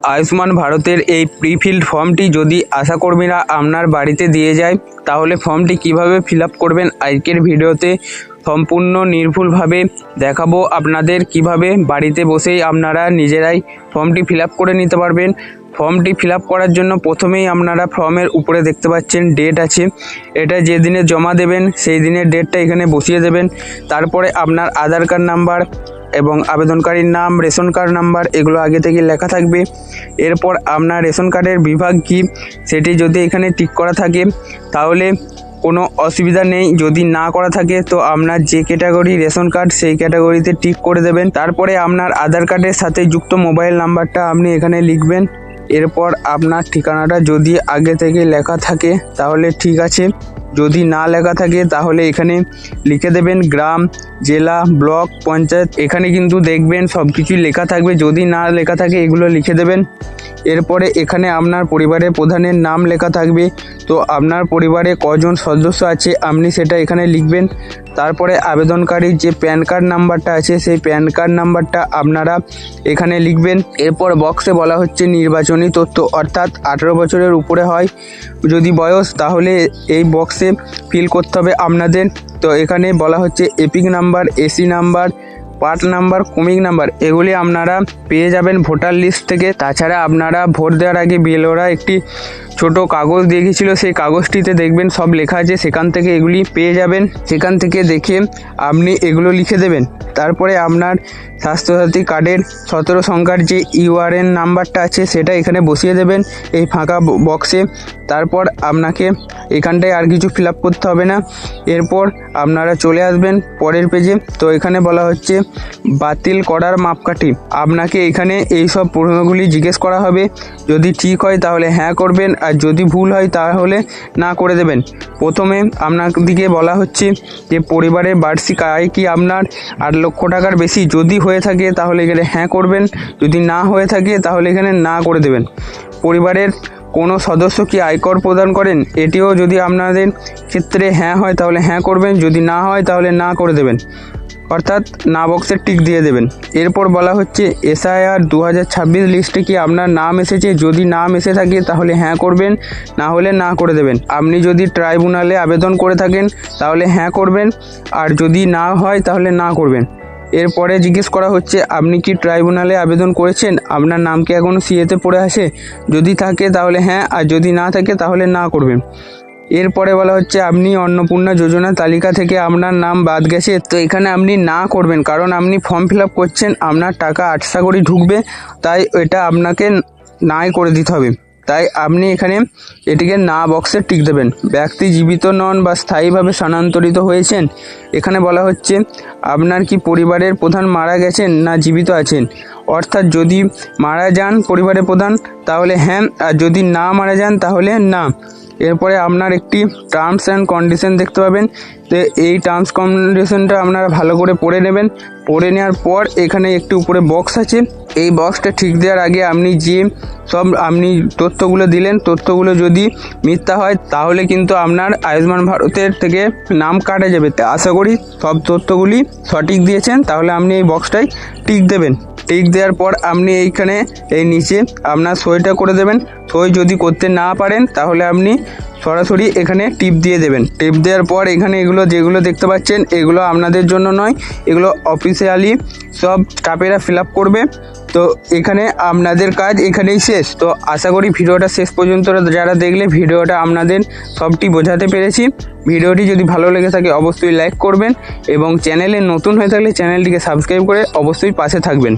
আয়ুষ্মান ভারতের এই প্রিফিল্ড ফর্মটি যদি আশাকর্মীরা আপনার বাড়িতে দিয়ে যায় তাহলে ফর্মটি কিভাবে ফিল আপ করবেন আজকের ভিডিওতে সম্পূর্ণ নির্ভুলভাবে দেখাবো আপনাদের কিভাবে বাড়িতে বসেই আপনারা নিজেরাই ফর্মটি ফিল আপ করে নিতে পারবেন। ফর্মটি ফিল আপ করার জন্য প্রথমেই আপনারা ফর্মের উপরে দেখতে পাচ্ছেন ডেট আছে, এটা যে দিনে জমা দেবেন সেই দিনের ডেটটা এখানে বসিয়ে দেবেন। তারপরে আপনার আধার কার্ড নাম্বার এবং আবেদনকারীর নাম, রেশন কার্ড নাম্বার এগুলো আগে থেকে লেখা থাকবে। এরপর আপনার রেশন কার্ডের বিভাগ কী সেটি যদি এখানে টিক করা থাকে তাহলে কোনো অসুবিধা নেই, যদি না করা থাকে তো আপনার যে ক্যাটাগরি রেশন কার্ড সেই ক্যাটাগরিতে টিক করে দেবেন। তারপরে আপনার আধার কার্ডের সাথে যুক্ত মোবাইল নাম্বারটা আপনি এখানে লিখবেন। এরপর আপনার ঠিকানাটা যদি আগে থেকে লেখা থাকে তাহলে ঠিক আছে, যদি না লেখা থাকে তাহলে এখানে লিখে দেবেন গ্রাম, জেলা, ব্লক, পঞ্চায়েত। এখানে কিন্তু দেখবেন সব কিছুই লেখা থাকবে, যদি না লেখা থাকে এগুলো লিখে দেবেন। এরপরে এখানে আপনার পরিবারের প্রধানের নাম লেখা থাকবে, তো আপনার পরিবারে কজন সদস্য আছে আপনি সেটা এখানে লিখবেন। তারপরে আবেদনকারীর যে প্যান কার্ড নাম্বারটা আছে সেই প্যান কার্ড নাম্বারটা আপনারা এখানে লিখবেন। এরপর বক্সে বলা হচ্ছে নির্বাচনী তথ্য, অর্থাৎ 18 বছরের উপরে হয় যদি বয়স তাহলে এই বক্সে ফিল করতে হবে আপনাদের। তো এখানে বলা হচ্ছে epic number, AC number, part number, ক্রমিক নাম্বার এগুলি আপনারা পেয়ে যাবেন ভোটার লিস্ট থেকে। তাছাড়া আপনারা ভোট দেওয়ার আগে বিএলওরা একটি ছোট কাগজ দিয়ে গিয়েছিল, সেই কাগজটিতে দেখবেন সব লেখা আছে, সেখান থেকে এগুলি পেয়ে যাবেন। সেখান থেকে দেখে আপনি এগুলো লিখে দেবেন। তারপরে আপনার স্বাস্থ্যসাথী কার্ডের 17 সংখ্যার যে ইউআরএন নাম্বারটা আছে সেটা এখানে বসিয়ে দেবেন এই ফাঁকা বক্সে। তারপর আপনাকে এখানটায় আর কিছু ফিল আপ করতে হবে না। এরপর আপনারা চলে আসবেন পরের পেজে। তো এখানে বলা হচ্ছে বাতিল করার মাপকাঠি, আপনাকে এখানে এই সব প্রশ্নগুলি জিজ্ঞেস করা হবে, যদি ঠিক হয় তাহলে হ্যাঁ করবেন, আর যদি ভুল হয় তাহলে না করে দেবেন। প্রথমে আপনাদেরকে বলা হচ্ছে যে পরিবারের বার্ষিক আয় কি আপনার 8 লক্ষ টাকার বেশি, যদি হয়ে থাকে তাহলে এখানে হ্যাঁ করবেন, যদি না হয়ে থাকে তাহলে এখানে না করে দেবেন। পরিবারের কোনো সদস্য কি আয়কর প্রদান করেন, এটিও যদি আপনাদের ক্ষেত্রে হ্যাঁ হয় তাহলে হ্যাঁ করবেন, যদি না হয় তাহলে না করে দেবেন, অর্থাৎ না বক্সে টিক দিয়ে দেবেন। এরপর বলা হচ্ছে এসআইআর 2026 লিস্টে কি আপনার নাম এসেছে, যদি নাম এসে থাকে তাহলে হ্যাঁ করবেন, না হলে না করে দেবেন। আপনি যদি ট্রাইব্যুনালে আবেদন করে থাকেন তাহলে হ্যাঁ করবেন, আর যদি না হয় তাহলে না করবেন। এরপরে জিজ্ঞেস করা হচ্ছে আপনি কি ট্রাইব্যুনালে আবেদন করেছেন, আপনার নাম কি এখনও সিএতে পড়ে আছে, যদি থাকে তাহলে হ্যাঁ, আর যদি না থাকে তাহলে না করবেন। এরপরে বলা হচ্ছে আপনি অন্নপূর্ণা যোজনা তালিকা থেকে আপনার নাম বাদ গেছে, তো এখানে আপনি না করবেন, কারণ আপনি ফর্ম ফিল আপ করছেন, আপনার টাকা আশা করি ঢুকবে, তাই এটা আপনাকে নাই করে দিতে হবে। তাই আপনি এখানে এটিকে না বক্সে টিক দেবেন। ব্যক্তি জীবিত নন বা স্থায়ীভাবে স্থানান্তরিত হয়েছেন, এখানে বলা হচ্ছে আপনার কি পরিবারের প্রধান মারা গেছেন না জীবিত আছেন, অর্থাৎ যদি মারা যান পরিবারের প্রধান তাহলে হ্যাঁ, আর যদি না মারা যান তাহলে না। এরপরে আপনার একটি টার্মস অ্যান্ড কন্ডিশন দেখতে পাবেন, তো এই টার্মস কন্ডিশনটা আপনারা ভালো করে পড়ে নেবেন। পড়ে নেওয়ার পর এখানে একটি উপরে বক্স আছে, এই বক্সটা ঠিক দেওয়ার আগে আপনি যে সব তথ্যগুলো দিলেন, তথ্যগুলো যদি মিথ্যা হয় তাহলে কিন্তু আপনার আয়ুষ্মান ভারতের থেকে নাম কাটা যাবে। আশা করি সব তথ্যগুলি সঠিক দিয়েছেন, তাহলে আপনি এই বক্সটায় টিক দেবেন। টিক দেওয়ার পর আপনি এইখানে এই নিচে আপনার সইটা করে দেবেন। সই যদি করতে না পারেন তাহলে আপনি সরাসরি এখানে টিপ দিয়ে দেবেন। টিপ দেওয়ার পর এখানে এগুলো যেগুলো দেখতে পাচ্ছেন এগুলো আপনাদের জন্য নয়, এগুলো অফিসিয়ালি সব স্টাফেরা ফিল আপ করবে। তো এখানে আপনাদের কাজ এখানেই শেষ। তো আশা করি ভিডিওটা শেষ পর্যন্ত যারা দেখলে ভিডিওটা আপনাদের সবটি বোঝাতে পেরেছি। ভিডিওটি যদি ভালো লেগে থাকে অবশ্যই লাইক করবেন, এবং চ্যানেলে নতুন হয়ে থাকলে চ্যানেলটিকে সাবস্ক্রাইব করে অবশ্যই পাশে থাকবেন।